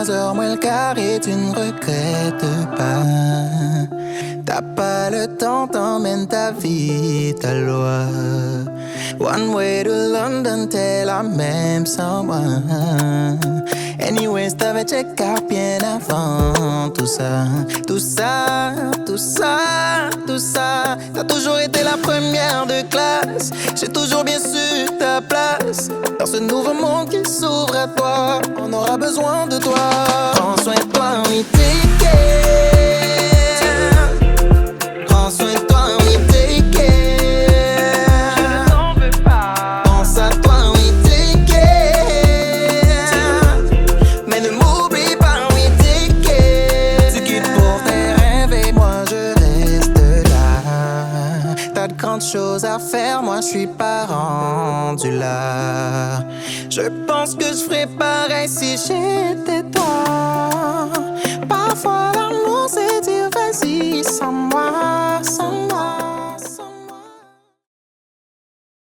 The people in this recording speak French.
heures, moi le carré, tu ne regrettes pas. T'as pas le temps, t'emmènes ta vie, ta loi. One way to London, t'es la même sans moi. Anyways, t'avais check out bien avant tout ça. Tout ça, tout ça, tout ça. T'as toujours été la première de classe. J'ai toujours bien su ta place. Dans ce nouveau monde qui s'ouvre à toi, on aura besoin de toi. Prends soin de toi, oui, take care. Prends soin de toi, oui, take care. Je n'en veux pas. Pense à toi, oui, take care. Mais ne m'oublie pas, oui, take care. Tu quittes pour tes rêves et moi je reste là. T'as de grandes choses à faire, moi je suis pas rendu là. Je pense que je ferais pareil si j'étais toi.